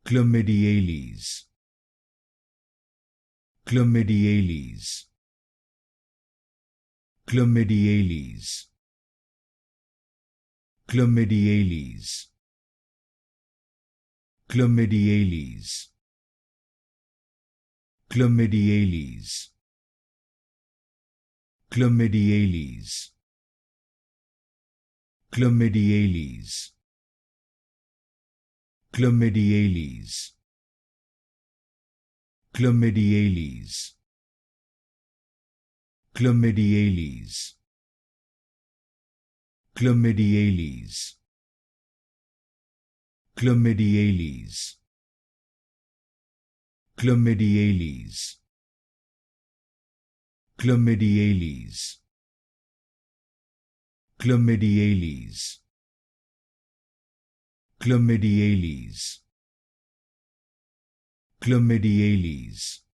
Chlamydiales, Chlamydiales, Chlamydiales, Chlamydiales, Chlamydiales, Chlamydiales, Chlamydiales, Chlamydiales, Chlamydiales, Chlamydiales, Chlamydiales, Chlamydiales, Chlamydiales, Chlamydiales, Chlamydiales, Chlamydiales, Chlamydiales, Chlamydiales,